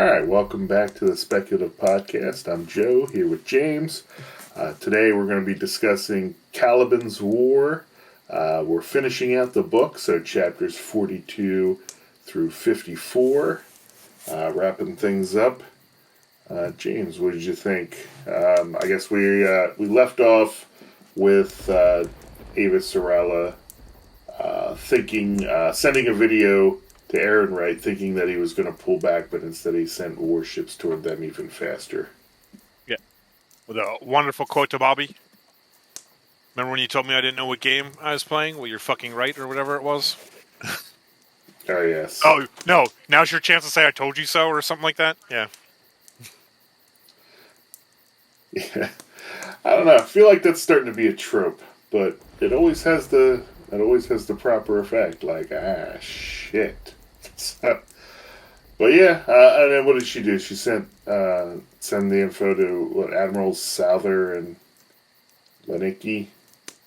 All right, welcome back to the Speculative Podcast. I'm Joe, here with James. Today we're going to be discussing Caliban's War. We're finishing out the book, so chapters 42 through 54. Wrapping things up. James, what did you think? I guess we left off with Avasarala sending a video to Errinwright, thinking that he was going to pull back, but instead he sent warships toward them even faster. Yeah. With a wonderful quote to Bobbie. Remember when you told me I didn't know what game I was playing? Well, you're fucking right, or whatever it was. Oh, yes. Oh, no. Now's your chance to say I told you so, or something like that? Yeah. Yeah. I don't know. I feel like that's starting to be a trope, but it always has the proper effect. Like, shit. So, but yeah, and then what did she do? She send the info to Admirals Souther and Lenicki.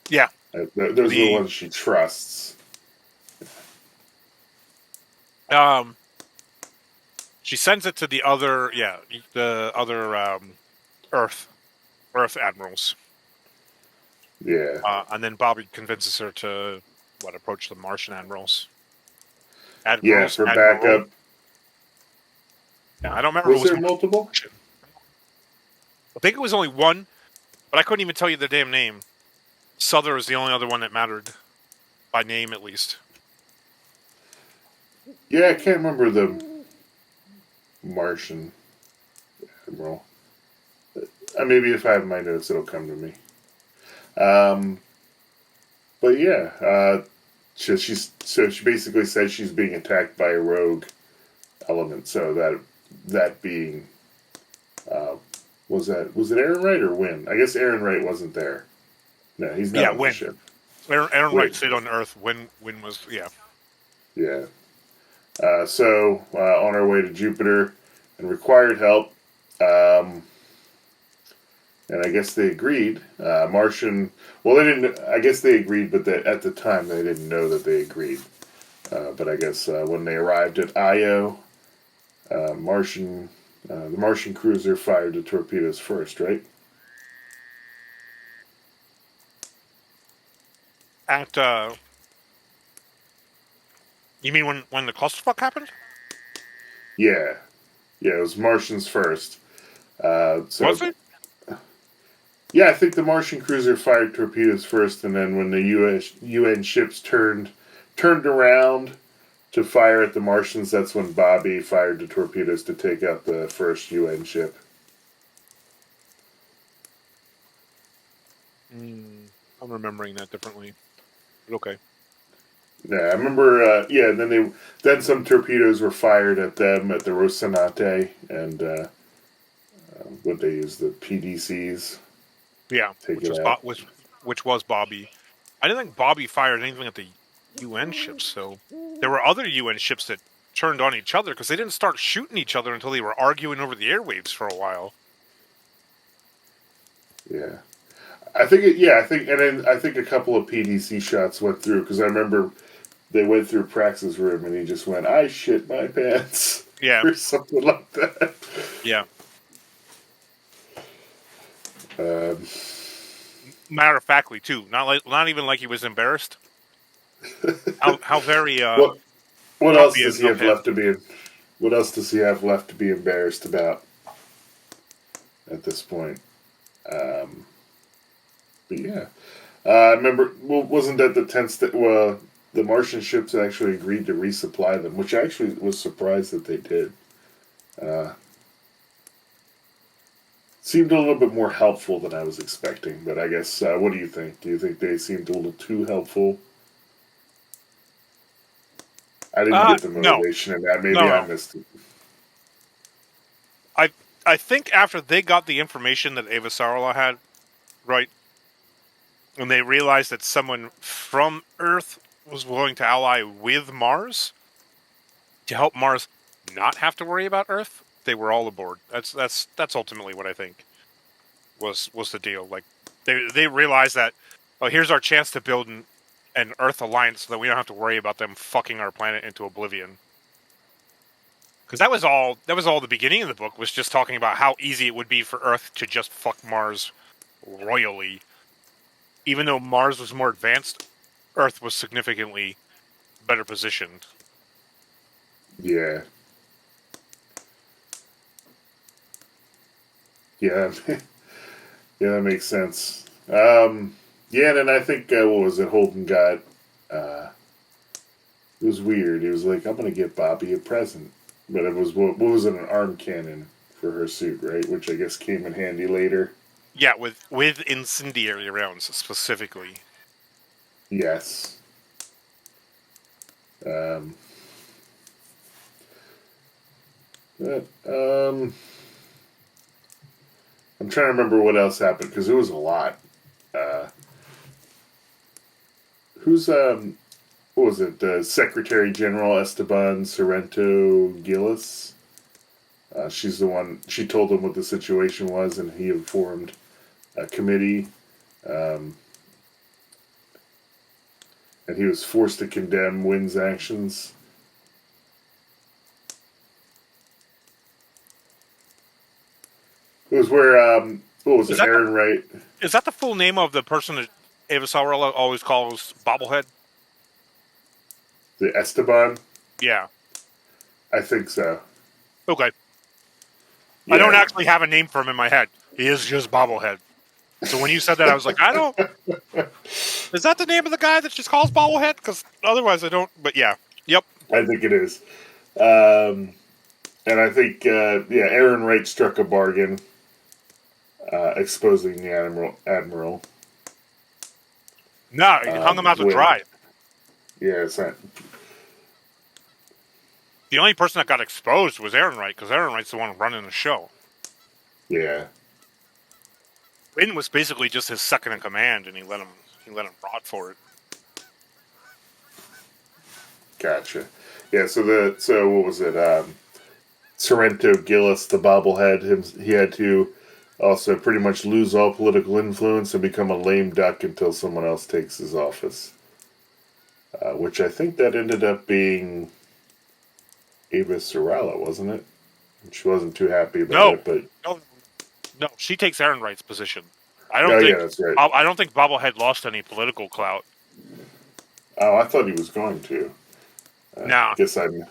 Yeah. Those are the ones she trusts. She sends it to the other Earth admirals. Yeah. And then Bobbie convinces her to approach the Martian admirals. Yeah, for backup. Yeah, I don't remember. Was there multiple? I think it was only one, but I couldn't even tell you the damn name. Souther is the only other one that mattered, by name at least. Yeah, I can't remember the Martian admiral. Maybe if I have my notes, it'll come to me. But yeah, she basically says she's being attacked by a rogue element. So that being, was it Errinwright or Wynn? I guess Errinwright wasn't there. No, he's not on the ship. Errinwright stayed on Earth. Wynn was, yeah. Yeah. So on our way to Jupiter and required help. And I guess they agreed. Martian. Well, they didn't. I guess they agreed, but at the time they didn't know that they agreed. But I guess when they arrived at Io, the Martian cruiser fired the torpedoes first, right? You mean when the clusterfuck happened? Yeah, it was Martians first. Was it? Yeah, I think the Martian cruiser fired torpedoes first, and then when the UN ships turned around to fire at the Martians, that's when Bobbie fired the torpedoes to take out the first UN ship. I'm remembering that differently. But okay. Yeah, I remember. Then some torpedoes were fired at them at the Rocinante, and would they use the PDCs? Yeah, which was Bobbie. I didn't think Bobbie fired anything at the UN ships, so there were other UN ships that turned on each other because they didn't start shooting each other until they were arguing over the airwaves for a while. Yeah, I think a couple of PDC shots went through because I remember they went through Prax's room and he just went, "I shit my pants," or something like that. Yeah. Matter of factly too, not even like he was embarrassed. How very what else does he have left to be? What else does he have left to be embarrassed about at this point? But yeah, I remember. Well, wasn't that the tense that the Martian ships actually agreed to resupply them, which I actually was surprised that they did. Seemed a little bit more helpful than I was expecting, but I guess, what do you think? Do you think they seemed a little too helpful? I didn't get the motivation in that. Maybe I missed it. I think after they got the information that Avasarala had, right, when they realized that someone from Earth was willing to ally with Mars to help Mars not have to worry about Earth, they were all aboard. That's ultimately what I think was the deal. Like they realized that, oh, here's our chance to build an Earth alliance so that we don't have to worry about them fucking our planet into oblivion. Because that was all the beginning of the book, was just talking about how easy it would be for Earth to just fuck Mars royally. Even though Mars was more advanced, Earth was significantly better positioned. Yeah. Yeah. Yeah, that makes sense. Yeah, and then I think, what was it, Holden got, it was weird. He was like, I'm going to get Bobbie a present. But it was, what was it, an arm cannon for her suit, right? Which I guess came in handy later. Yeah, with incendiary rounds specifically. Yes. But, I'm trying to remember what else happened, because it was a lot. Who's, what was it? Secretary General Esteban Sorrento Gillis. She's the one. She told him what the situation was, and he informed a committee, and he was forced to condemn Wynn's actions. It was where, what was it, Errinwright? Is that the full name of the person that Avasarala always calls Bobblehead? The Esteban? Yeah. I think so. Okay. Yeah. I don't actually have a name for him in my head. He is just Bobblehead. So when you said that, I was like, I don't... Is that the name of the guy that just calls Bobblehead? Because otherwise I don't... But yeah. Yep. I think it is. And I think, Errinwright struck a bargain, exposing the Admiral. No, he hung him out to dry. Yeah, it's not... The only person that got exposed was Errinwright, because Errinwright's the one running the show. Yeah. Wynn was basically just his second in command, and he let him rot for it. Gotcha. Yeah, so what was it? Sorrento Gillis, the bobblehead, he had to also pretty much lose all political influence and become a lame duck until someone else takes his office. Which I think that ended up being Avasarala, wasn't it? She wasn't too happy about it, but no, she takes Errinwright's position. Yeah, that's right. I don't think Bobblehead lost any political clout. Oh, I thought he was going to. Nah. Guess I'm...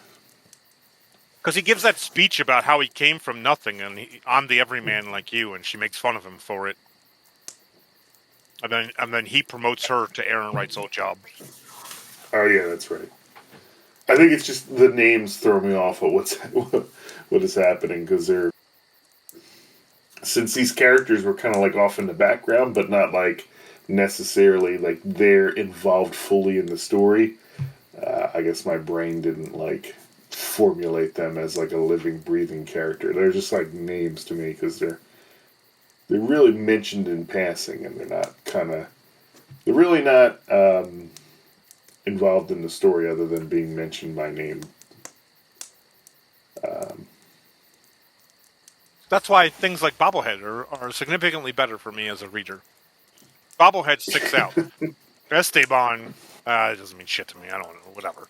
Because he gives that speech about how he came from nothing, and I'm the everyman like you, and she makes fun of him for it. And then he promotes her to Errinwright's old job. Oh yeah, that's right. I think it's just the names throw me off of what is happening, because since these characters were kind of like off in the background, but not like necessarily like they're involved fully in the story. I guess my brain didn't like formulate them as like a living, breathing character. They're just like names to me, because they're really mentioned in passing, and they're really not involved in the story other than being mentioned by name. That's why things like Bobblehead are significantly better for me as a reader. Bobblehead sticks out. Esteban, it doesn't mean shit to me. I don't know, whatever.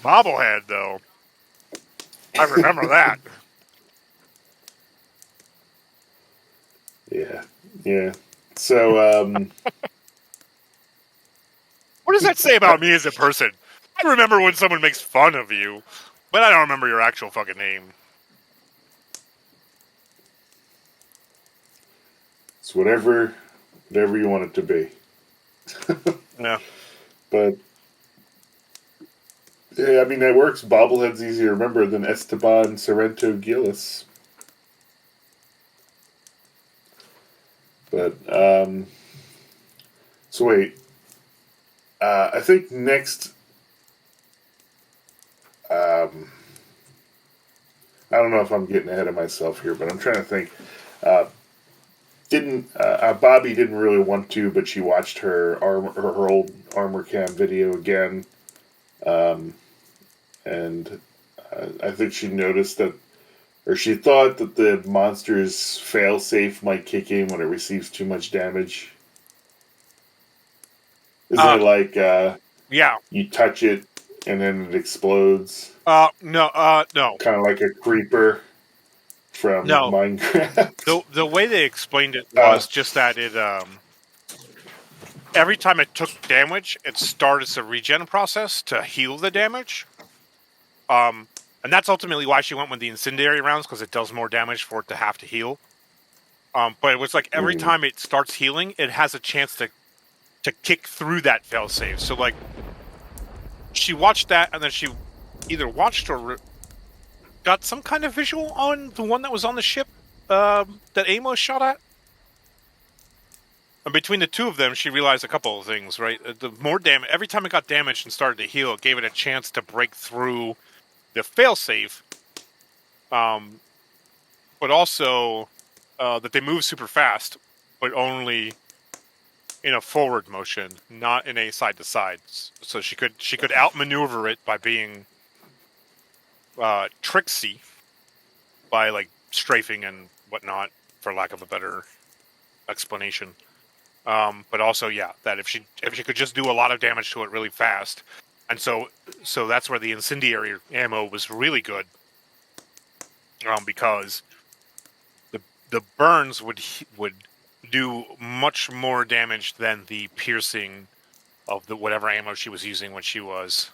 Bobblehead, though, I remember that. Yeah. So, what does that say about me as a person? I remember when someone makes fun of you, but I don't remember your actual fucking name. it's whatever you want it to be. Yeah. But, yeah, I mean, that works. Bobblehead's easier to remember than Esteban Sorrento Gillis. But, so wait. I think next, I don't know if I'm getting ahead of myself here, but I'm trying to think. Bobbie didn't really want to, but she watched her old armor cam video again, and I think she noticed that, or she thought that the monster's failsafe might kick in when it receives too much damage. Isn't it like yeah, you touch it and then it explodes? No. Kind of like a creeper from No. Minecraft. The way they explained it Uh, was just that it every time it took damage, it started the regen process to heal the damage. And that's ultimately why she went with the incendiary rounds, because it does more damage for it to have to heal. But it was like every time it starts healing, it has a chance to kick through that failsafe. So like, she watched that, and then she either watched or got some kind of visual on the one that was on the ship that Amos shot at. And between the two of them, she realized a couple of things, right? The more damage, every time it got damaged and started to heal, it gave it a chance to break through the failsafe. But also that they move super fast, but only in a forward motion, not in a side to side. So she could outmaneuver it by being tricksy, by like strafing and whatnot, for lack of a better explanation. But also, yeah, that if she could just do a lot of damage to it really fast, and so that's where the incendiary ammo was really good, because the burns would do much more damage than the piercing of the whatever ammo she was using when she was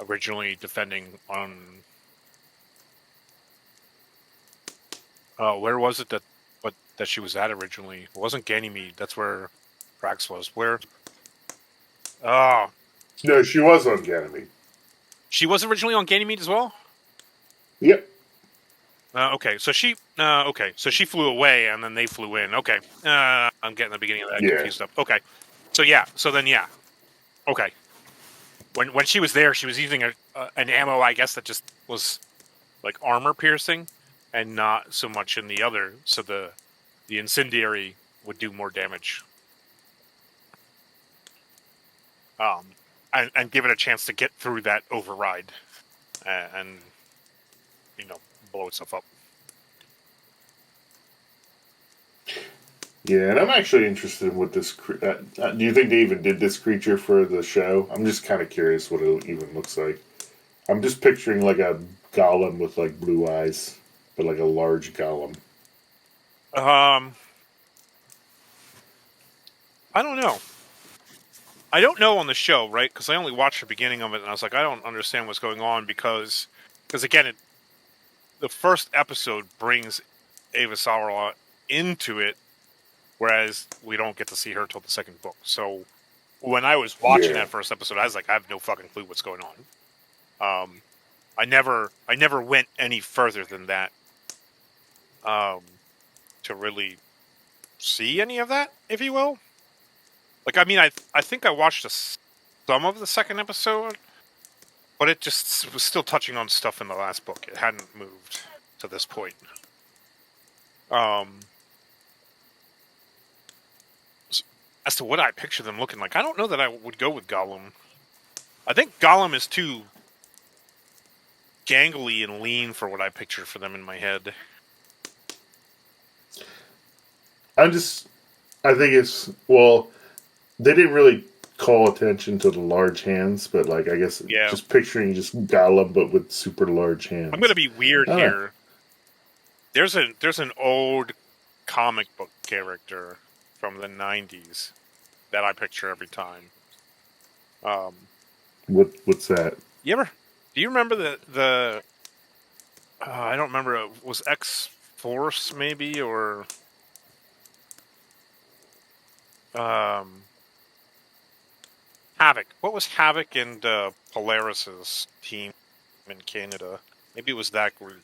originally defending on. Where was it that she was at originally? It wasn't Ganymede. That's where Prax was. Where? Oh, no, she was on Ganymede. she was originally on Ganymede as well. Yep. Okay, so she flew away and then they flew in. Okay, I'm getting the beginning of that confused up. Okay, so yeah, okay. When she was there, she was using an ammo, I guess, that just was like armor piercing, and not so much in the other. So the incendiary would do more damage, and give it a chance to get through that override, and blow itself up. Yeah, and I'm actually interested in what this. Do you think they even did this creature for the show? I'm just kind of curious what it even looks like. I'm just picturing like a golem with like blue eyes, but like a large golem. I don't know. I don't know on the show, right? Because I only watched the beginning of it, and I was like, I don't understand what's going on, because again, the first episode brings Avasarala into it, whereas we don't get to see her till the second book. So when I was watching that first episode, I was like, I have no fucking clue what's going on. I never went any further than that to really see any of that, if you will. Like, I mean, I think I watched some of the second episode, but it just was still touching on stuff in the last book. It hadn't moved to this point. As to what I picture them looking like, I don't know that I would go with Gollum. I think Gollum is too gangly and lean for what I picture for them in my head. I think it's, well, they didn't really call attention to the large hands, but like, I guess just picturing just Gollum but with super large hands. I'm gonna be weird here. There's an old comic book character from the 90s that I picture every time. What's that? Do you remember the I don't remember, it was X-Force maybe, or Havoc. What was Havoc and Polaris's team in Canada? Maybe it was that group.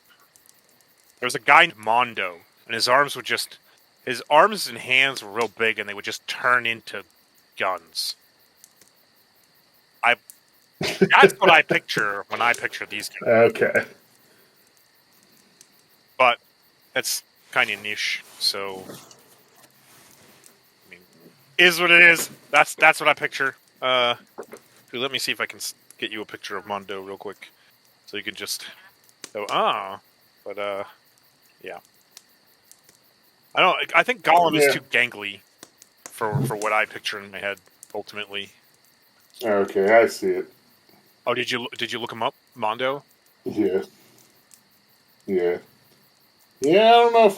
There was a guy named Mondo, and his arms and hands were real big, and they would just turn into guns. That's what I picture when I picture these guys. Okay. But that's kind of niche, so I mean, is what it is. That's what I picture. Let me see if I can get you a picture of Mondo real quick, so you can just go, but yeah. I think Gollum is too gangly for what I picture in my head ultimately. Okay, I see it. Oh, did you look him up, Mondo? Yeah. Yeah. Yeah, I don't know if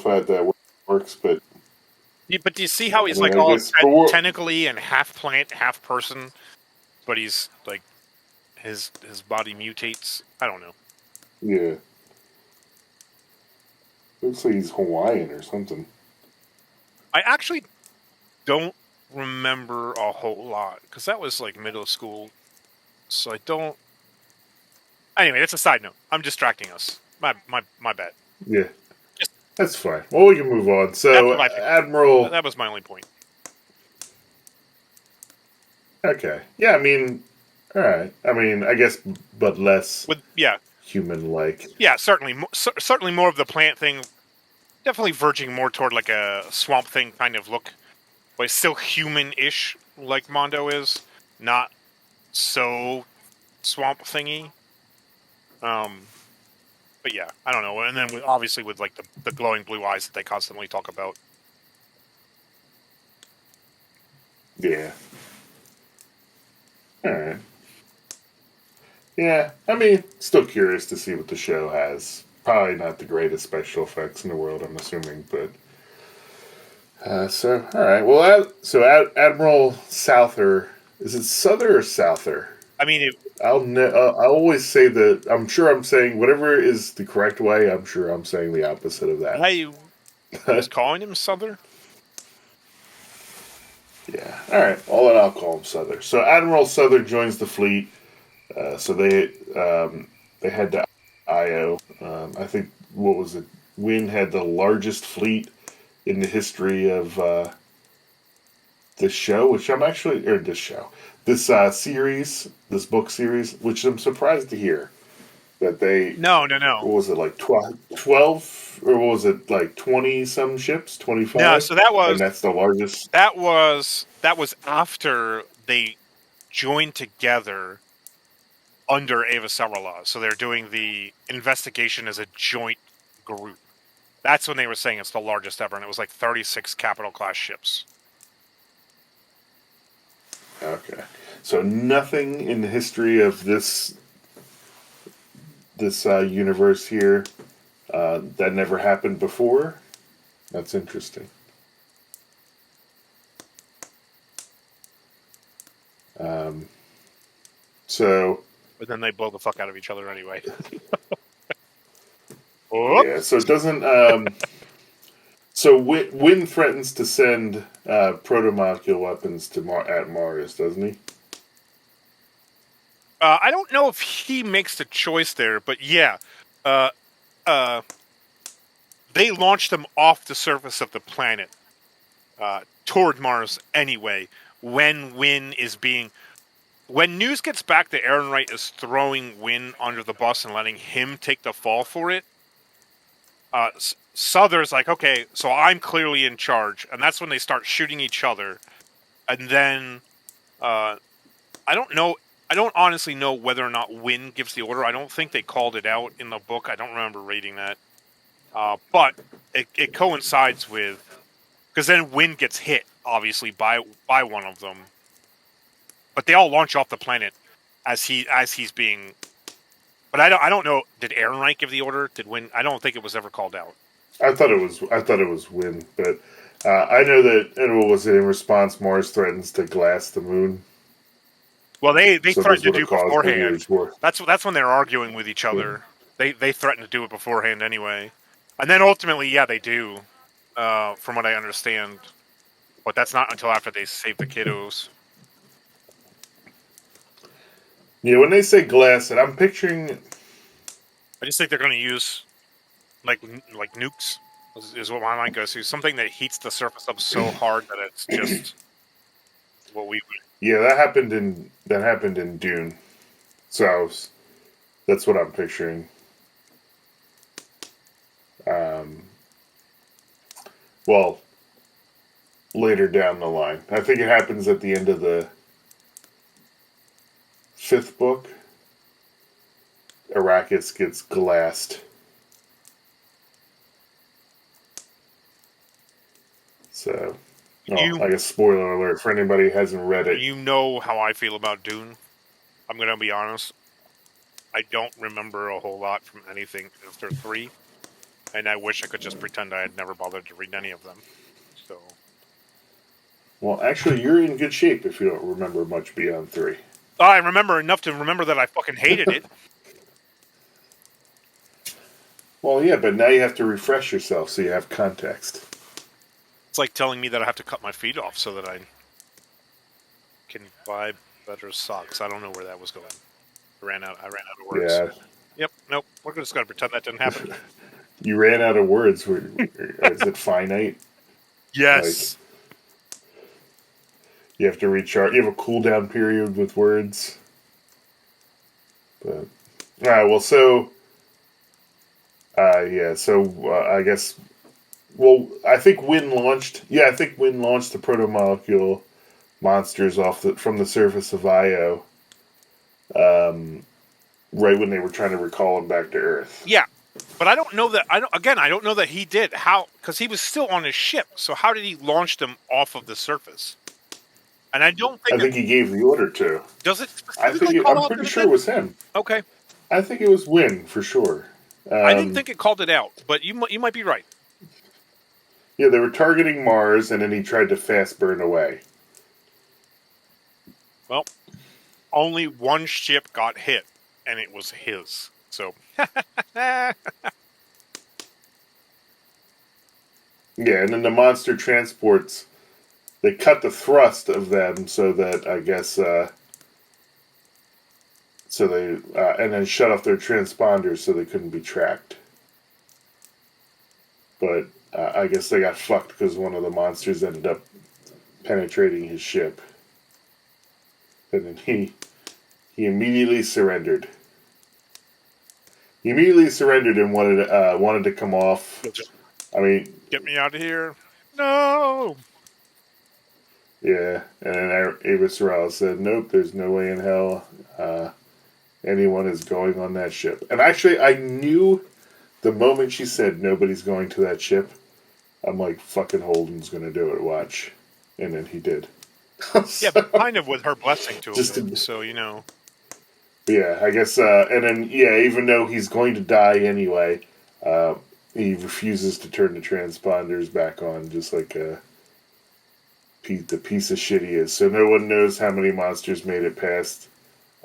that works, but But do you see how I he's mean, like I all guess for technically and half plant, half person, but he's like his body mutates. I don't know. yeah, looks like he's Hawaiian or something. I actually don't remember a whole lot because that was like middle school, so I don't. Anyway, that's a side note. I'm distracting us. My bad. Yeah, Just that's fine. Well, we can move on. that's So, what I think. Admiral. That was my only point. Okay. Yeah, I mean, all right. I mean, I guess, but less With human-like. yeah, certainly certainly more of the plant thing. Definitely verging more toward like a swamp thing kind of look, but it's still human-ish like Mondo is. Not so swamp thingy. But yeah, I don't know. And then obviously with like the glowing blue eyes that they constantly talk about. Yeah. All right. Yeah, I mean, still curious to see what the show has. Probably not the greatest special effects in the world, I'm assuming, but so all right. Well, Admiral Souther, is it Souther or Souther? I mean, I always say that. I'm sure I'm saying whatever is the correct way. I'm sure I'm saying the opposite of that. I was calling him Souther. Yeah. All right. Well, then I'll call him Souther. So Admiral Souther joins the fleet. So they head to Io. I think what was it? Wynn had the largest fleet in the history of this show, which I'm actually or this show, this series, this book series, which I'm surprised to hear that they. No. What was it like 12 or what was it like 20 some ships, No, 25, so that and was that's the largest. after they joined together under Avasarala. So they're doing the investigation as a joint group. That's when they were saying it's the largest ever, and it was like 36 capital class ships. Okay, so nothing in the history of this universe here that never happened before. That's interesting. Um, so But then they blow the fuck out of each other anyway. yeah, Oops. so it doesn't. So Wynn threatens to send protomolecule weapons to at Mars, doesn't he? I don't know if he makes the choice there, but yeah. Uh, uh, they launched them off the surface of the planet toward Mars anyway. When news gets back that Errinwright is throwing Wynn under the bus and letting him take the fall for it, Souther's like, okay, so I'm clearly in charge, and that's when they start shooting each other. And then I don't know. I don't honestly know whether or not Wynn gives the order. I don't think they called it out in the book. I don't remember reading that. But it coincides with because then Wynn gets hit obviously by one of them. But they all launch off the planet as he's being. But I don't know. Did Errinwright give the order? Did Wynn? I don't think it was ever called out. I thought it was Wynn, but I know that. And what was it in response? Mars threatens to glass the moon. Well, they So threatened this to would do have caused the beforehand. huge war. That's when they're arguing with each other. They threatened to do it beforehand anyway, and then ultimately, yeah, they do. From what I understand, but that's not until after they save the kiddos. Yeah, when they say glass, and I'm picturing. I just think they're going to use like nukes is what my mind goes to. Something that heats the surface up so hard that it's just what we would. Yeah, that happened in Dune. So that's what I'm picturing. Um, well, later down the line, I think it happens at the end of the 5th book. Arrakis gets glassed. So Oh, I guess spoiler alert for anybody who hasn't read it. You know how I feel about Dune. I'm going to be honest. I don't remember a whole lot from anything after 3. And I wish I could just pretend I had never bothered to read any of them. So. Well, actually, you're in good shape if you don't remember much beyond 3. I remember enough to remember that I fucking hated it. Well, yeah, but now you have to refresh yourself so you have context. It's like telling me that I have to cut my feet off so that I can buy better socks. I don't know where that was going. I ran out of words. Yeah. Yep. Nope. We're just going to pretend that didn't happen. You ran out of words. Is it finite? Yes. Like, you have to recharge. You have a cooldown period with words. But all right. Well, so yeah. So I guess. Well, I think Wynn launched. Yeah, I think Wynn launched the protomolecule monsters from the surface of Io. Right when they were trying to recall him back to Earth. Yeah, but I don't know that. I don't know that he did. How? Because he was still on his ship. So how did he launch them off of the surface? And I don't think. I think he gave the order to. Does it? I'm pretty sure it was him. Okay. I think it was Wynn for sure. I didn't think it called it out, but you might be right. Yeah, they were targeting Mars, and then he tried to fast burn away. Well, only one ship got hit, and it was his. So. Yeah, and then the monster transports. They cut the thrust of them so that I guess. So they and then shut off their transponders so they couldn't be tracked. But I guess they got fucked because one of the monsters ended up penetrating his ship, and then he immediately surrendered. He immediately surrendered and wanted to come off. I mean, get me out of here! No. Yeah, and then Avasarala said, "Nope, there's no way in hell anyone is going on that ship." And actually, I knew the moment she said nobody's going to that ship. I'm like, fucking Holden's gonna do it. Watch, and then he did. So, yeah, but kind of with her blessing to him. So you know. Yeah, I guess, and then even though he's going to die anyway, he refuses to turn the transponders back on, just like the piece of shit he is. So no one knows how many monsters made it past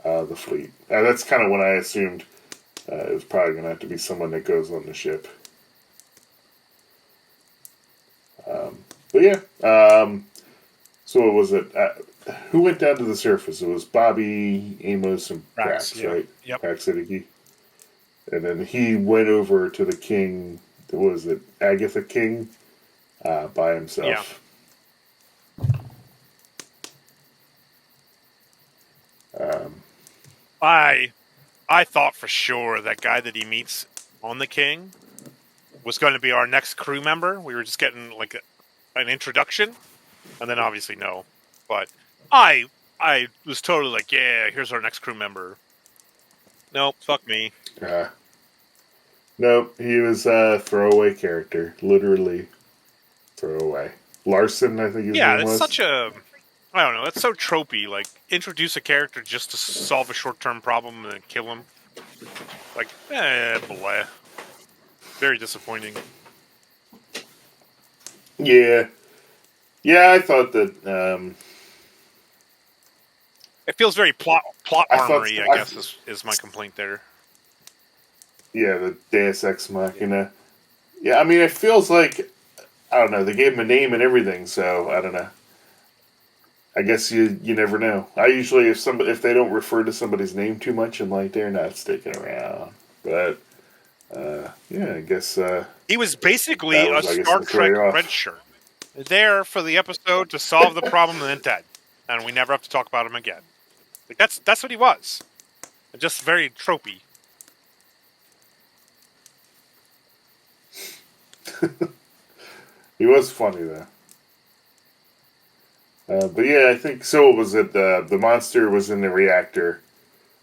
the fleet. That's kind of when I assumed it was probably going to have to be someone that goes on the ship. But yeah, so what was it? Who went down to the surface? It was Bobbie, Amos, and Prax, right? Yep. Prax. And then he went over to the king, what was it, Agatha King, by himself. Yeah. I thought for sure that guy that he meets on the King was going to be our next crew member. We were just getting like an introduction, and then obviously no. But I was totally like, yeah, here's our next crew member. Nope, fuck me. Nope, he was a throwaway character. Literally throwaway. Larson, I think his name was. Yeah, it's such a... I don't know, that's so tropey. Like, introduce a character just to solve a short-term problem and then kill him. Like, blah. Very disappointing. Yeah. Yeah, I thought that... it feels very plot armory, I guess, is my complaint there. Yeah, the Deus Ex Machina. Yeah, I mean, it feels like... I don't know, they gave him a name and everything, so I don't know. I guess you never know. I usually, if they don't refer to somebody's name too much, I'm like, they're not sticking around. But, yeah, I guess... he was basically a Star Trek red shirt. There for the episode to solve the problem and then dead. And we never have to talk about him again. Like, that's what he was. Just very tropey. He was funny, though. But yeah, I think so. Was it the monster was in the reactor,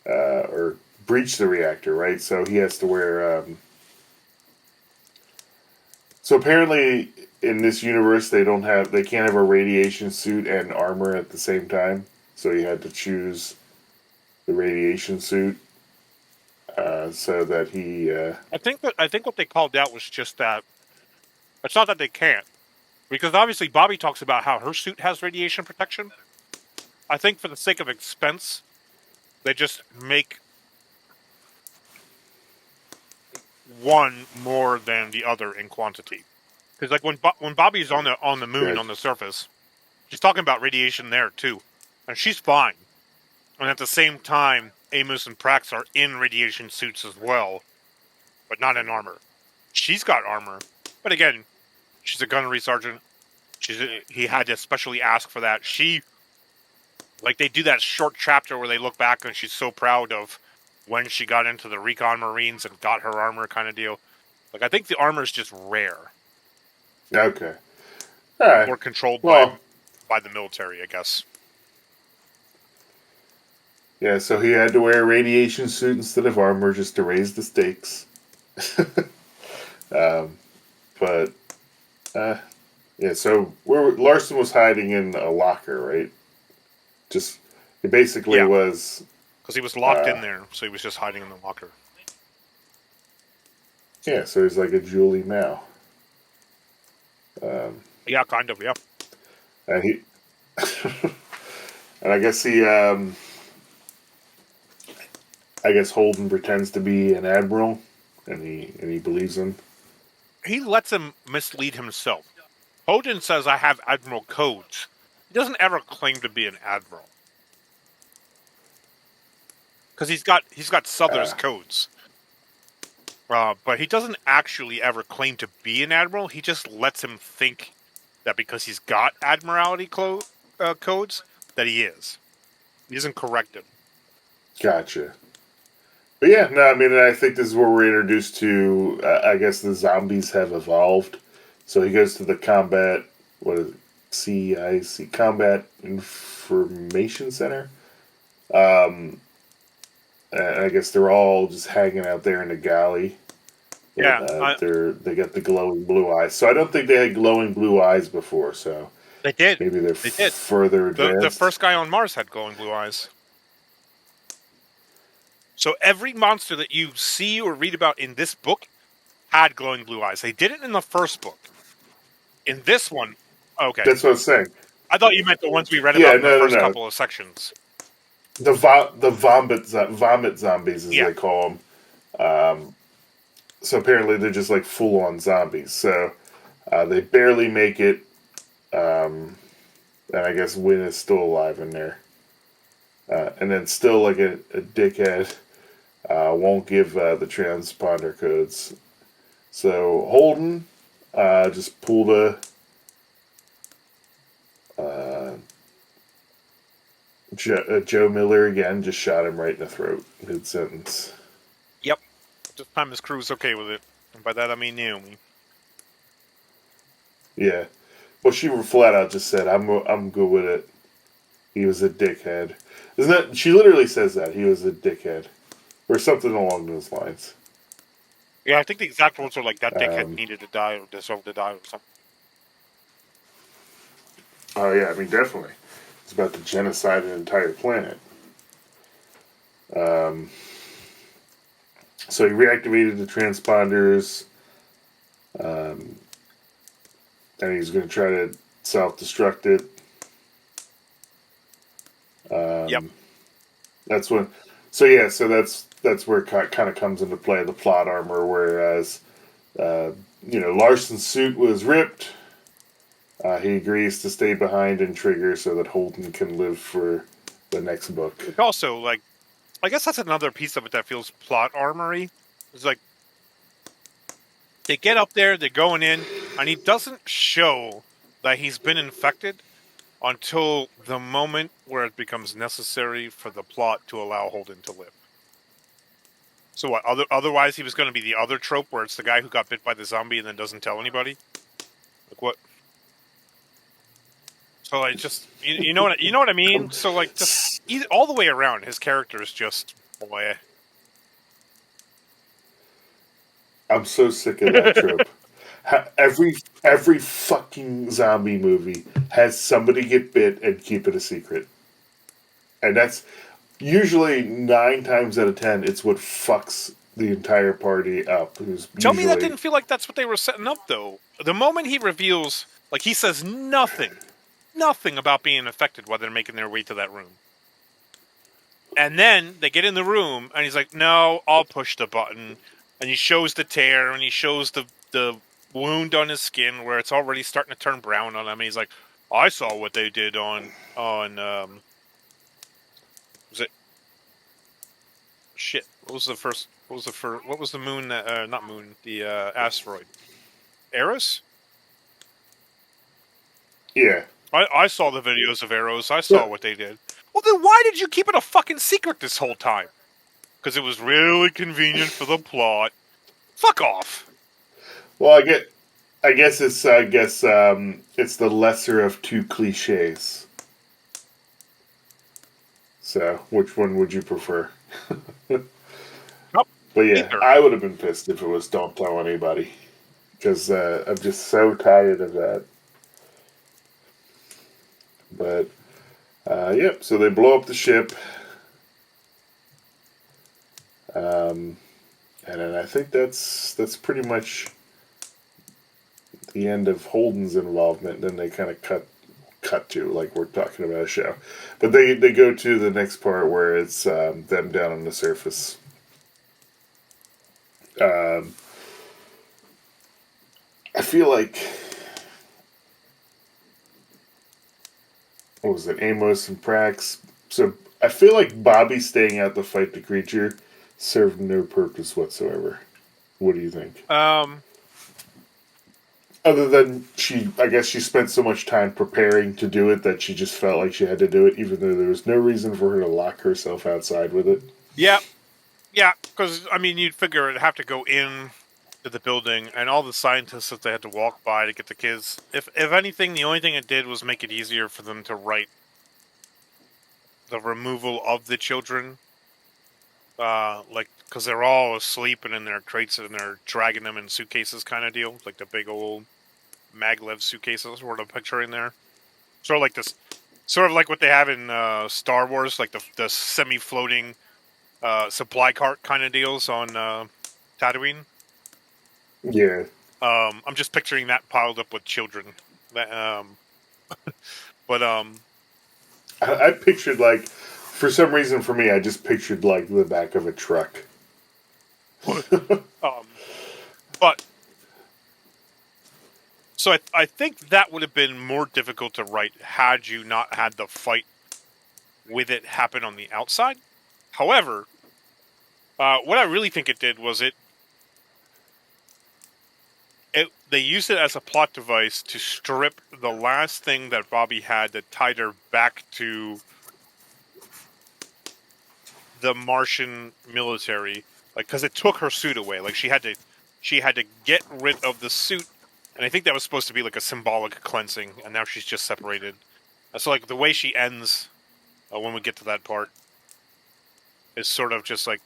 or breached the reactor, right? So he has to wear. So apparently, in this universe, they can't have a radiation suit and armor at the same time. So he had to choose the radiation suit, so that he. I think what they called out was just that it's not that they can't, because obviously Bobbie talks about how her suit has radiation protection. I think for the sake of expense, they just make one more than the other in quantity. Because like when Bobbie's on the moon on the surface, she's talking about radiation there too, and she's fine. And at the same time, Amos and Prax are in radiation suits as well, but not in armor. She's got armor, but again, she's a gunnery sergeant. He had to specially ask for that. Like they do that short chapter where they look back and she's so proud of when she got into the recon Marines and got her armor kind of deal. Like I think the armor is just rare. Okay. All right. Or controlled by the military, I guess. Yeah, so he had to wear a radiation suit instead of armor just to raise the stakes. But yeah, so where Larson was hiding in a locker, right? Just it basically was because he was locked in there, so he was just hiding in the locker. Yeah, so he's like a Julie Mao. Yeah, kind of. Yeah. And he, and I guess I guess Holden pretends to be an admiral, and he believes him. He lets him mislead himself. Holden says, "I have admiral codes." He doesn't ever claim to be an admiral because he's got Souther's codes. But he doesn't actually ever claim to be an admiral. He just lets him think that because he's got admiralty codes, that he is. He doesn't correct him. Gotcha. But yeah, no, I mean, I think this is where we're introduced to, I guess the zombies have evolved. So he goes to the combat, what is it? CIC, Combat Information Center. And I guess they're all just hanging out there in the galley. Yeah, they got the glowing blue eyes. So I don't think they had glowing blue eyes before. So they did. Maybe they're further advanced. The first guy on Mars had glowing blue eyes. So every monster that you see or read about in this book had glowing blue eyes. They did it in the first book. In this one, okay. That's what I was saying. I thought you meant the ones we read about in the first couple of sections. The vomit zombies, as they call them. So apparently they're just like full-on zombies. So they barely make it. And I guess Wynn is still alive in there. And then still like a dickhead won't give the transponder codes. So Holden just pulled a Joe Miller again, just shot him right in the throat mid-sentence. Yep. This time his crew's okay with it. And by that I mean Naomi. Yeah. Well, she flat out just said, I'm good with it. He was a dickhead. Isn't that, she literally says that, he was a dickhead. Or something along those lines. Yeah, I think the exact words are like, that dickhead needed to die or deserved to die or something. Oh yeah, I mean, definitely. It's about to genocide an entire planet. So he reactivated the transponders. And he's going to try to self-destruct it. Yep. That's when. So yeah, so that's where it kind of comes into play, the plot armor. Whereas, Larson's suit was ripped. He agrees to stay behind and trigger so that Holden can live for the next book. It's also like, I guess that's another piece of it that feels plot armory. It's like they get up there, they're going in, and he doesn't show that he's been infected until the moment where it becomes necessary for the plot to allow Holden to live. So what? Otherwise, he was going to be the other trope where it's the guy who got bit by the zombie and then doesn't tell anybody. Like what? So like, just you know what I mean. So like, just all the way around, his character is just boy. I'm so sick of that trope. Every fucking zombie movie has somebody get bit and keep it a secret, and that's usually 9 times out of 10. It's what fucks the entire party up. Who's Tell me that usually didn't feel like that's what they were setting up, though. The moment he reveals, like, he says nothing about being infected while they're making their way to that room. And then they get in the room, and he's like, no, I'll push the button. And he shows the tear, and he shows the wound on his skin where it's already starting to turn brown on him. And he's like, I saw what they did on was it shit? What was the moon that not moon, the asteroid? Eros? yeah. I saw the videos of Eros. I saw what they did. Well, then why did you keep it a fucking secret this whole time? Because it was really convenient for the plot. Fuck off. Well, I guess it's it's the lesser of two cliches. So, which one would you prefer? Nope. But yeah, Either. I would have been pissed if it was don't tell anybody, because I'm just so tired of that. But yep. So they blow up the ship, and then I think that's pretty much the end of Holden's involvement. Then they kind of cut to, like, we're talking about a show, but they go to the next part where it's them down on the surface. I feel like, what was it, Amos and Prax. So I feel like Bobbie staying out to fight the creature served no purpose whatsoever. What do you think? Other than I guess she spent so much time preparing to do it that she just felt like she had to do it, even though there was no reason for her to lock herself outside with it. Yeah, because I mean, you'd figure it'd have to go in to the building, and all the scientists that they had to walk by to get the kids. If anything, the only thing it did was make it easier for them to write the removal of the children. Like, because they're all asleep and in their crates and they're dragging them in suitcases kind of deal. Like the big old maglev suitcases, what I'm picturing there. Sort of like this, sort of like what they have in Star Wars, like the semi-floating supply cart kind of deals on Tatooine. Yeah. I'm just picturing that piled up with children. But I pictured, like, for some reason for me, I just pictured like the back of a truck. But so I think that would have been more difficult to write had you not had the fight with it happen on the outside. However, what I really think it did was they used it as a plot device to strip the last thing that Bobbie had that tied her back to the Martian military, like, because it took her suit away. Like, she had to get rid of the suit, and I think that was supposed to be like a symbolic cleansing, and now she's just separated. So, like, the way she ends when we get to that part is sort of just like,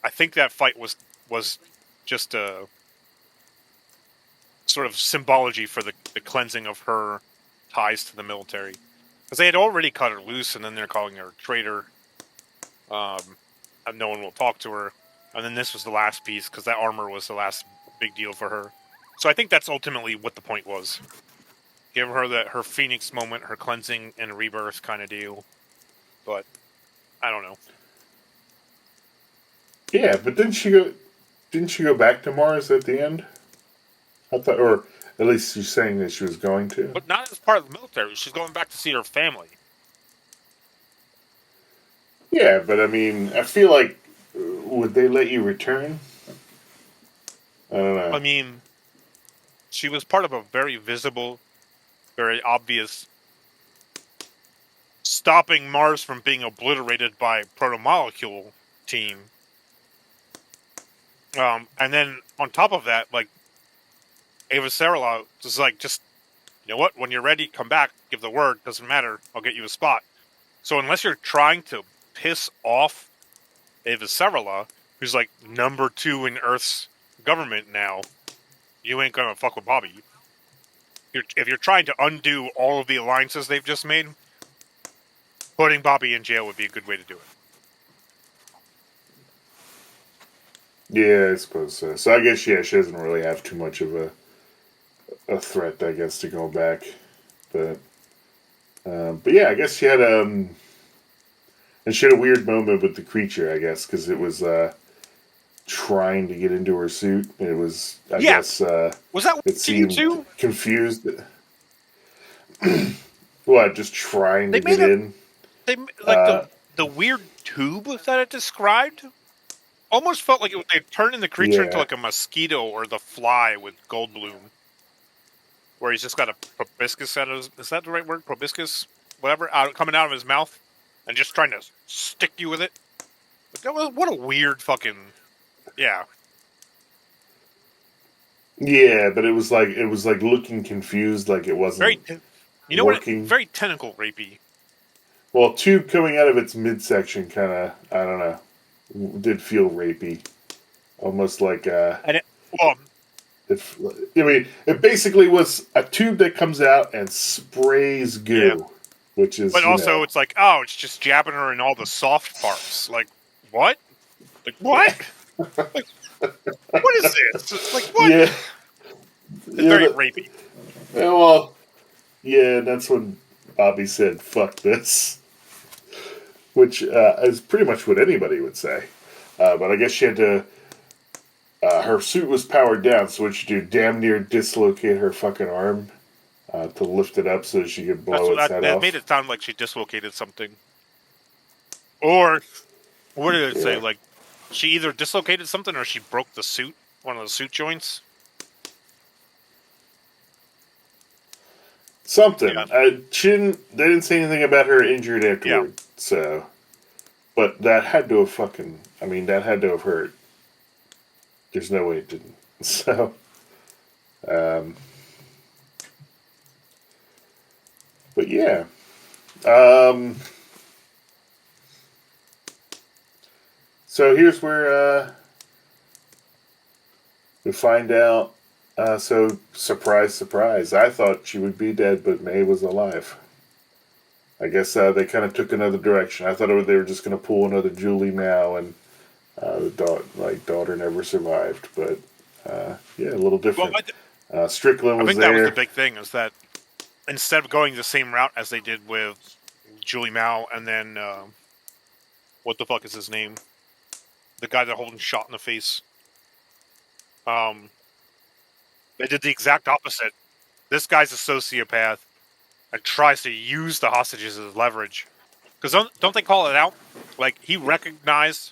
I think that fight was just a sort of symbology for the cleansing of her ties to the military, because they had already cut her loose, and then they're calling her a traitor. And no one will talk to her. And then this was the last piece, because that armor was the last big deal for her. So I think that's ultimately what the point was. Give her her Phoenix moment, her cleansing and rebirth kind of deal. But I don't know. Yeah, but didn't she go back to Mars at the end? I thought, or at least she's saying that she was going to. But not as part of the military. She's going back to see her family. Yeah, but I mean, I feel like, would they let you return? I don't know. I mean, she was part of a very visible, very obvious stopping Mars from being obliterated by protomolecule team. And then on top of that, like, Avasarala was like, just, you know what? When you're ready, come back. Give the word. Doesn't matter. I'll get you a spot. So unless you're trying to piss off Avasarala, who's like number 2 in Earth's government now, you ain't gonna fuck with Bobbie. If you're trying to undo all of the alliances they've just made, putting Bobbie in jail would be a good way to do it. Yeah, I suppose so. So I guess, yeah, she doesn't really have too much of a threat, I guess, to go back. But yeah, I guess she had and she had a weird moment with the creature, I guess, because it was trying to get into her suit. It was, I guess, was that it to you seemed too? confused. What, just trying They to get made it. in? They like Uh, the weird tube that it described. Almost felt like they turned the creature into yeah. like a mosquito or the fly with Goldblum, where he's just got a proboscis out of is that the right word? Proboscis, whatever, coming out of his mouth, and just trying to stick you with it. But that was what a weird fucking yeah. Yeah, but it was like looking confused, like it Very, wasn't you know what? working. Very tentacle rapey. Well, tube coming out of its midsection kind of, I don't know, did feel rapey. Almost like, And well, I mean, it basically was a tube that comes out and sprays yeah. goo, which is, But also, it's like, oh, it's just jabbing her in all the soft parts. Like, what? Like, what? Like, what is this? Like, what? yeah, It's yeah, very rapey. yeah, well, yeah, that's when Bobbie said, fuck this, which is pretty much what anybody would say. But I guess she had to, her suit was powered down, so what she do? Damn near dislocate her fucking arm to lift it up so she could That's blow what its head that off. made it sound like she dislocated something. Or, what did it say? Yeah. Like, she either dislocated something or she broke the suit, one of the suit joints. Something. Yeah. They didn't say anything about her injured Yeah. afterward. So, but that had to have fucking. I mean, that had to have hurt. There's no way it didn't. So, but yeah. So here's where we find out. So surprise, surprise! I thought she would be dead, but May was alive. I guess they kind of took another direction. I thought they were just going to pull another Julie Mao, and the daughter never survived. But yeah, a little Well, different. Strickland I was think that was the there. big thing, is that instead of going the same route as they did with Julie Mao and then, what the fuck is his name? The guy that Holden shot in the face. They did the exact opposite. This guy's a sociopath and tries to use the hostages as leverage. Because don't they call it out? Like, he recognized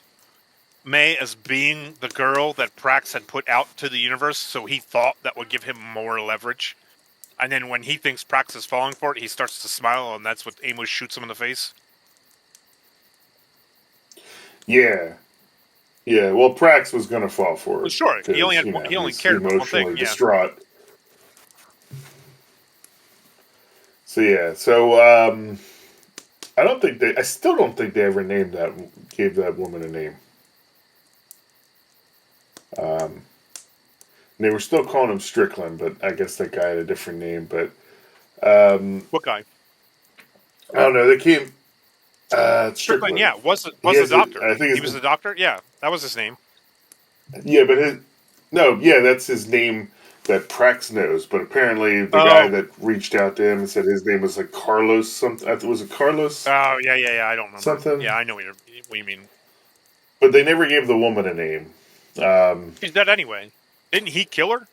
May as being the girl that Prax had put out to the universe, so he thought that would give him more leverage. And then when he thinks Prax is falling for it, he starts to smile, and that's what Amos shoots him in the face. Yeah, yeah. Well, Prax was going to fall for Well, it sure, he because only he's cared about one thing. emotionally Yeah, distraught. So yeah, so I don't think I still don't think they ever gave that woman a name. They were still calling him Strickland, but I guess that guy had a different name. But what guy? I don't know. They came Strickland. Strickland. Yeah, was He the has a. doctor. I think He was the doctor. Yeah, that was his name. yeah, but that's his name that Prax knows. But apparently, the guy Oh, that reached out to him and said his name was like Carlos something. Was it Carlos oh, yeah. I don't remember. something? Yeah, I know what you mean. But they never gave the woman a name. She's dead anyway. Didn't he kill her?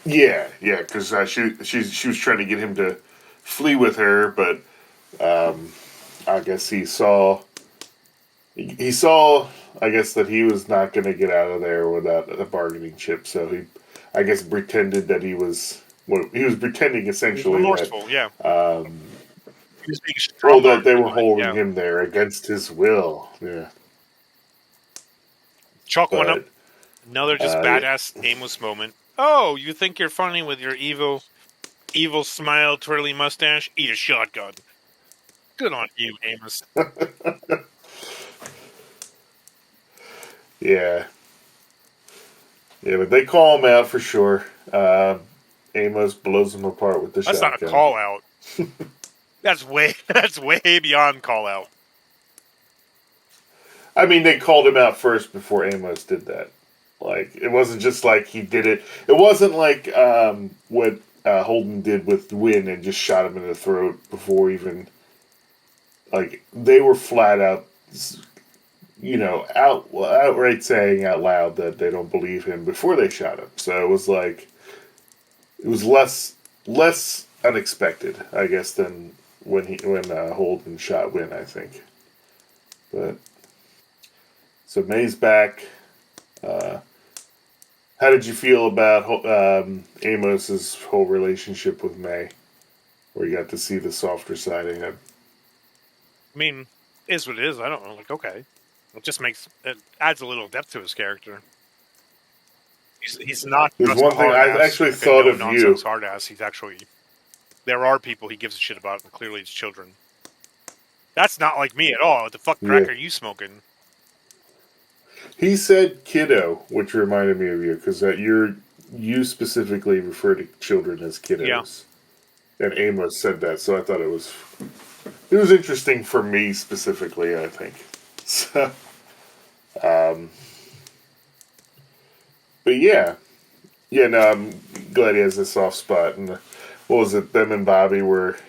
Yeah, because she was trying to get him to flee with her, but I guess he saw I guess that he was not going to get out of there without a bargaining chip, so he I guess pretended that he was pretending essentially Remorseful. Yeah. that He was being strong. that they were holding Yeah. him there against his will. Yeah, Chalk one up. but Another just badass Amos moment. Oh, you think you're funny with your evil smile, twirly mustache? Eat a shotgun. Good on you, Amos. yeah. Yeah, but they call him out for sure. Amos blows him apart with the That's shotgun. not a call out. That's way beyond call out. I mean, they called him out first before Amos did that. Like, it wasn't just like he did it. It wasn't like what Holden did with Wynn and just shot him in the throat before even. Like, they were flat out, outright saying out loud that they don't believe him before they shot him. So it was like, it was less unexpected, I guess, than when Holden shot Wynn, I think. But so May's back. How did you feel about Amos's whole relationship with May, where you got to see the softer side of him? I mean, is what it is. I don't know. Like, okay, it adds a little depth to his character. He's not There's just one a thing hard I ass, actually like thought a of you. no-nonsense hard ass. He's actually, there are people he gives a shit about, and clearly it's children. That's not like me at all. What the fuck crack are you smoking? He said kiddo, which reminded me of you, because you specifically refer to children as kiddos. Yeah. And Amos said that, so I thought it was interesting for me specifically, I think. So, but yeah. Yeah, no, I'm glad he has a soft spot. And what was it, them and Bobbie weren't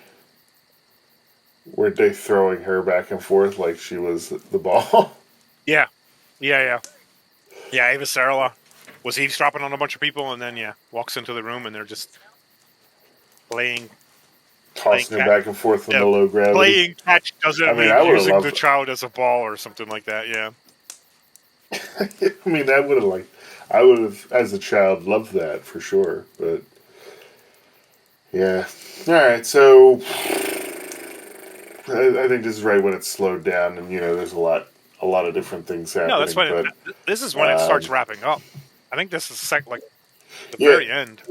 they throwing her back and forth like she was the ball? Yeah. Yeah, Avasarala was eavesdropping on a bunch of people, and then walks into the room, and they're just tossing her back and forth in the low gravity. Playing catch doesn't mean using the child as a ball or something like that. Yeah. I mean, I would have, as a child, loved that for sure. But yeah, all right. So I think this is right when it's slowed down, and there's a lot of different things happening. No, that's when this is when it starts wrapping up. I think this is the very end.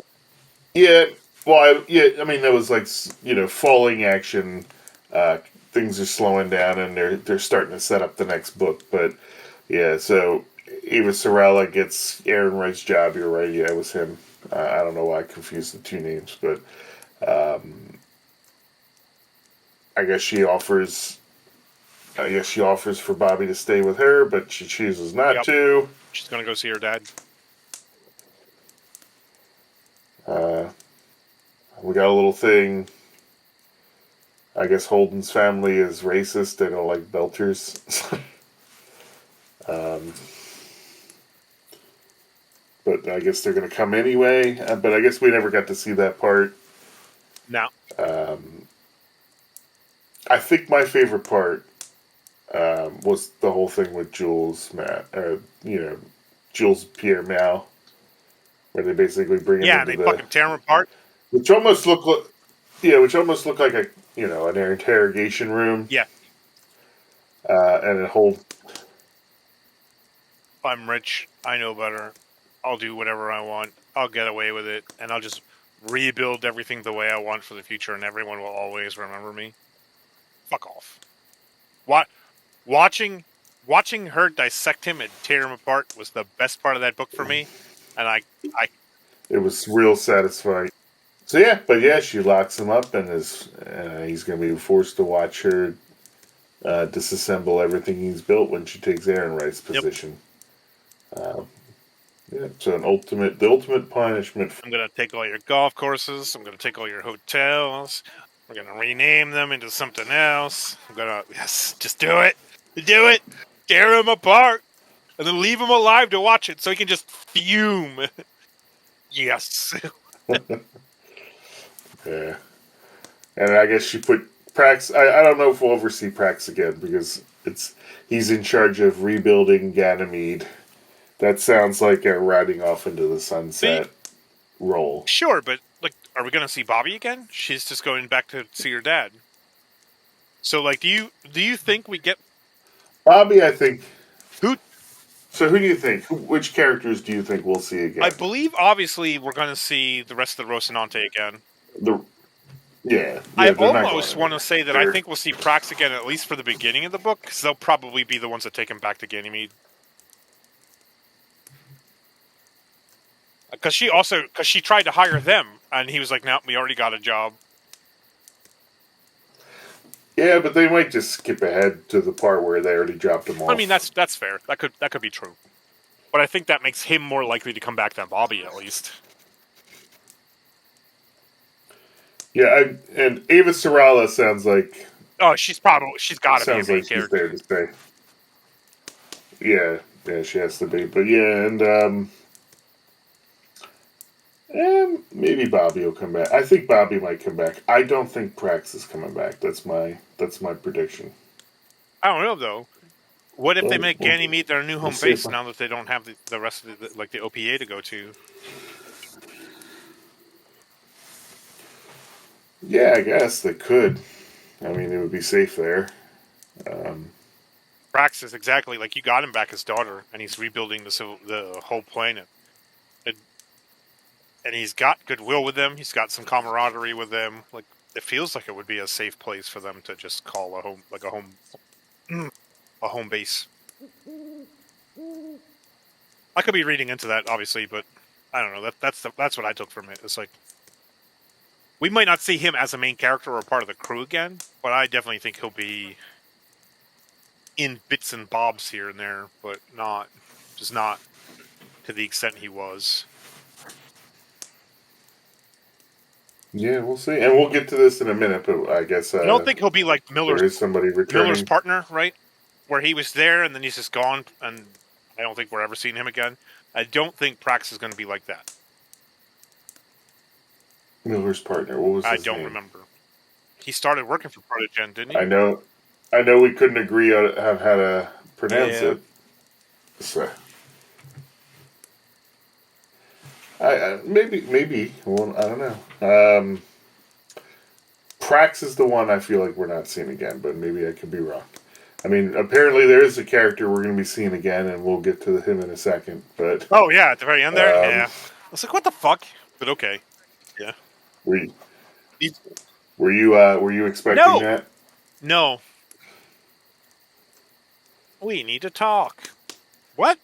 Yeah. Well, I mean, that was like falling action. Things are slowing down, and they're starting to set up the next book. But yeah, so Avasarala gets Errinwright's job. You're right. Yeah, it was him. I don't know why I confused the two names, but I guess she offers for Bobbie to stay with her, but she chooses not to. She's gonna go see her dad. We got a little thing. I guess Holden's family is racist. They don't like belters. But I guess they're going to come anyway. But I guess we never got to see that part. No. I think my favorite part was the whole thing with Jules Pierre Mao, where they basically bring him into they fucking tear him apart. Which almost looked like a an interrogation room. Yeah. And a whole. I'm rich. I know better. I'll do whatever I want. I'll get away with it, and I'll just rebuild everything the way I want for the future, and everyone will always remember me. Fuck off. Watching her dissect him and tear him apart was the best part of that book for me, and It was real satisfying. So she locks him up, and he's going to be forced to watch her disassemble everything he's built when she takes Errinwright's position. So the ultimate punishment. I'm going to take all your golf courses. I'm going to take all your hotels. We're going to rename them into something else. I'm going to just do it. Do it. Tear him apart, and then leave him alive to watch it, so he can just fume. Yes. Yeah. And I guess she put Prax. I don't know if we'll ever see Prax again, because he's in charge of rebuilding Ganymede. That sounds like a riding off into the sunset role. Sure, but are we going to see Bobbie again? She's just going back to see her dad. So do you think we get Bobbie? I think. Who? So who do you think? Which characters do you think we'll see again? I believe, obviously, we're going to see the rest of the Rocinante again. I almost want to say that I think we'll see Prax again, at least for the beginning of the book, because they'll probably be the ones that take him back to Ganymede. Because she tried to hire them, and he was like, "No, we already got a job." Yeah, but they might just skip ahead to the part where they already dropped him off. I mean, that's fair. That could be true. But I think that makes him more likely to come back than Bobbie, at least. Yeah, and Avasarala sounds like... Oh, she's got to be a main like character. She's there to stay. Yeah, she has to be. But yeah, and maybe Bobbie will come back. I think Bobbie might come back. I don't think Prax is coming back. That's my prediction. I don't know though. What if they make Ganymede their new home base now that they don't have the rest of the OPA to go to? Yeah, I guess they could. I mean, it would be safe there. Prax is exactly like you got him back as daughter, and he's rebuilding the whole planet. And he's got goodwill with them. He's got some camaraderie with them. Like it feels like it would be a safe place for them to just call a home, like a home base. I could be reading into that, obviously, but I don't know. That's what I took from it. It's like we might not see him as a main character or part of the crew again, but I definitely think he'll be in bits and bobs here and there, but not to the extent he was. Yeah, we'll see, and we'll get to this in a minute. But I guess I don't think he'll be like Miller's partner, right? Where he was there and then he's just gone, and I don't think we're ever seeing him again. I don't think Prax is going to be like that. Miller's partner. What was his name? I don't remember. He started working for Protogen, didn't he? I know. We couldn't agree on how to pronounce it. So. Maybe. Well, I don't know. Prax is the one I feel like we're not seeing again, but maybe I could be wrong. I mean, apparently there is a character we're going to be seeing again, and we'll get to him in a second. But oh yeah, at the very end there, yeah. I was like, what the fuck? But okay, yeah. Were you expecting that? No. We need to talk. What?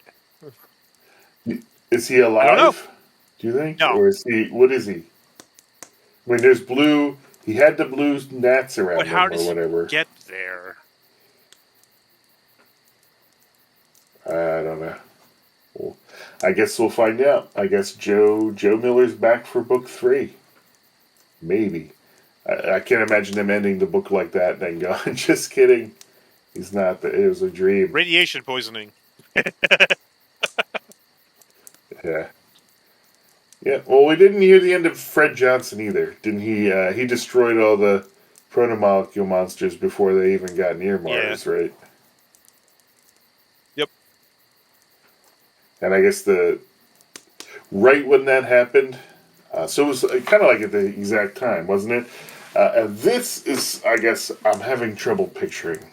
Is he alive? I don't know. Do you think? No. Or is he? What is he? I mean, there's blue. He had the blue gnats around him, or whatever. He get there? I don't know. Well, I guess we'll find out. I guess Joe Miller's back for book 3. Maybe. I can't imagine him ending the book like that and then going, just kidding. He's not. It was a dream. Radiation poisoning. Yeah. Yeah, well, we didn't hear the end of Fred Johnson either. Didn't he? He destroyed all the protomolecule monsters before they even got near Mars, right? Yep. And I guess right when that happened, so it was kind of like at the exact time, wasn't it? And this is, I guess, I'm having trouble picturing.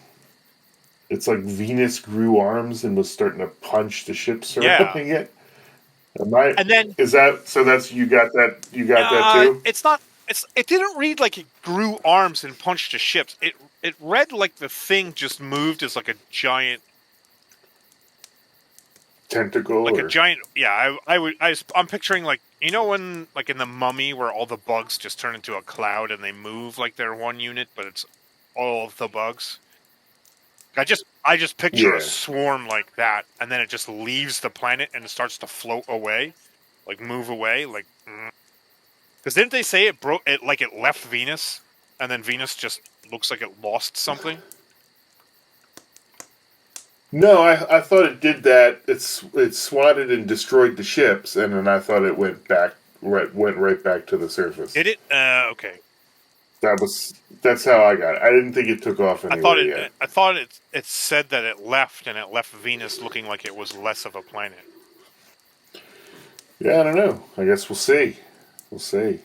It's like Venus grew arms and was starting to punch the ship surrounding it. And then is that so? That's you got that too. It didn't read like it grew arms and punched the ships. It read like the thing just moved as like a giant tentacle, like a giant. Yeah, I'm picturing like when like in the Mummy where all the bugs just turn into a cloud and they move like they're one unit, but it's all of the bugs. I just picture a swarm like that, and then it just leaves the planet and it starts to float away, like move away, like. Because didn't they say it broke? It like it left Venus, and then Venus just looks like it lost something. No, I thought it did that. It swatted and destroyed the ships, and then I thought it went right back to the surface. Did it? Okay. That's how I got it. I didn't think it took off anywhere yet. I thought it said that it left, and it left Venus looking like it was less of a planet. Yeah, I don't know. I guess we'll see. We'll see.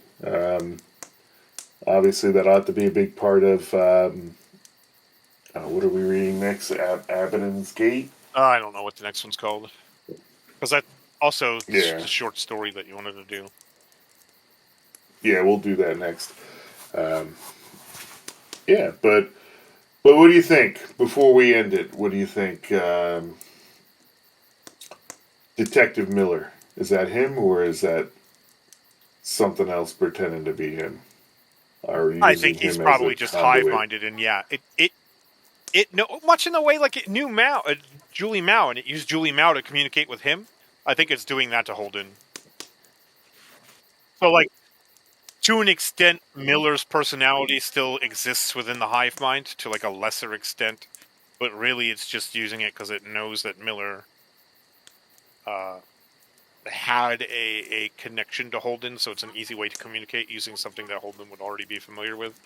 Obviously, that ought to be a big part of. What are we reading next? Abaddon's Gate? I don't know what the next one's called. Because that also is a short story that you wanted to do. Yeah, we'll do that next. But what do you think? Before we end it, what do you think? Detective Miller. Is that him, or is that something else pretending to be him? Or I using think he's him as a probably just hive conduit? minded, and yeah, it no much in the way like it knew Julie Mao, and it used Julie Mao to communicate with him. I think it's doing that to Holden. So like to an extent, Miller's personality still exists within the hive mind to like a lesser extent, but really it's just using it because it knows that Miller had a connection to Holden, so it's an easy way to communicate using something that Holden would already be familiar with.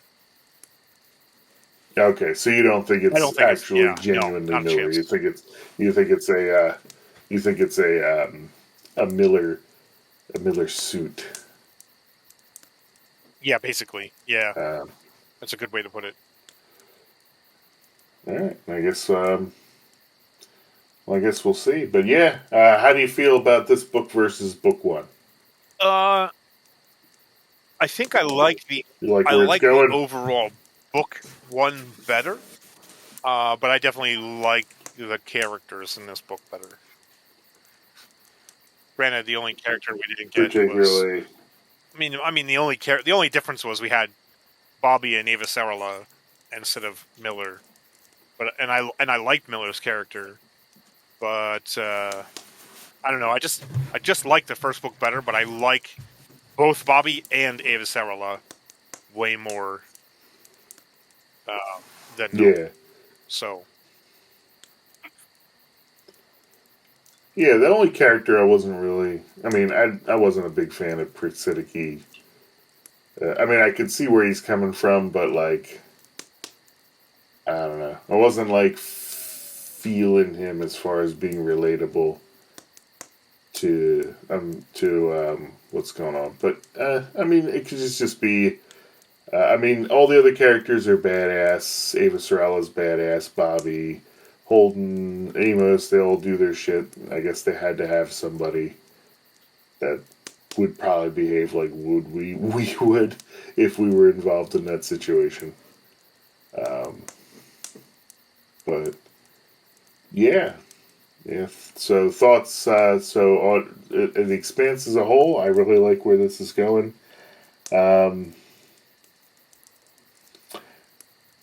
Okay, so you don't think I don't it's think it's actually no, genuinely not a Miller. chance. You think it's a Miller suit. Yeah, basically, yeah, Um, that's a good way to put it. all right, I guess we'll see. But yeah, how do you feel about this book versus book one? Uh, I think You like I where it's like the going? overall book one better. But I definitely like the characters in this book better. Granted, the only character we didn't get was, Particularly, the only difference was we had Bobbie and Avasarala instead of Miller. But and I liked Miller's character, but I don't know. I just like the first book better, but I like both Bobbie and Avasarala way more than Miller. yeah, So yeah. The only character I wasn't really. I wasn't a big fan of Praxidiki. I could see where he's coming from, but like, I don't know. I wasn't like feeling him as far as being relatable to what's going on. But it could just be. All the other characters are badass. Ava Sorrell's badass. Bobbie, Holden, Amos, they all do their shit. I guess they had to have somebody that would probably behave like we would if we were involved in that situation. Um, but yeah, yeah. So thoughts. On the Expanse as a whole, I really like where this is going. Um,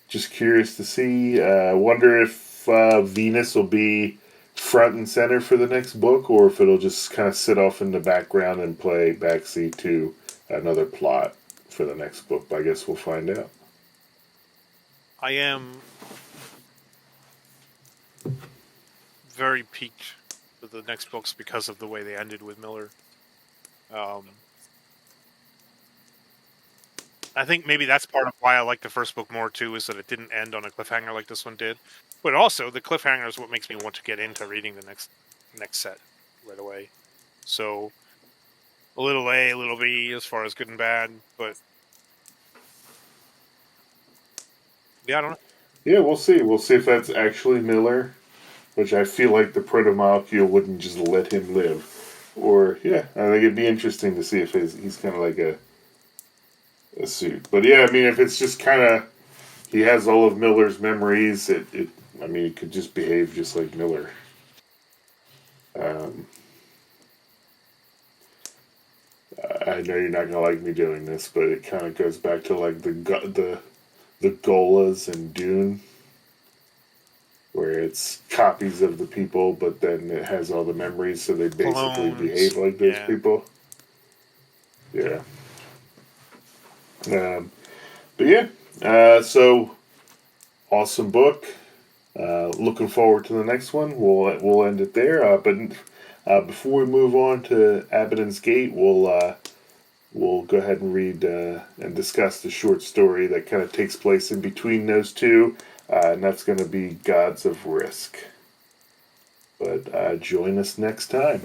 just curious to see. Wonder if Venus will be front and center for the next book, or if it'll just kind of sit off in the background and play backseat to another plot for the next book. But I guess we'll find out. I am very piqued with the next books because of the way they ended with Miller. I think maybe that's part of why I like the first book more too, is that it didn't end on a cliffhanger like this one did. But also, the cliffhanger is what makes me want to get into reading the next set right away. So, a little A, a little B, as far as good and bad. But yeah, I don't know. Yeah, we'll see. We'll see if that's actually Miller, which I feel like the protomolecule wouldn't just let him live. Or yeah, I think it'd be interesting to see if he's kind of like a suit. But yeah, if it's just kind of he has all of Miller's memories, it could just behave just like Miller. Um, I know you're not gonna like me doing this, but it kind of goes back to like the Golas and Dune, where it's copies of the people, but then it has all the memories, so they basically Clones. behave like those Yeah. people. Yeah. But yeah, so awesome book. Looking forward to the next one. We'll end it there. But before we move on to Abaddon's Gate, we'll go ahead and read and discuss the short story that kind of takes place in between those two, and that's going to be Gods of Risk. But join us next time.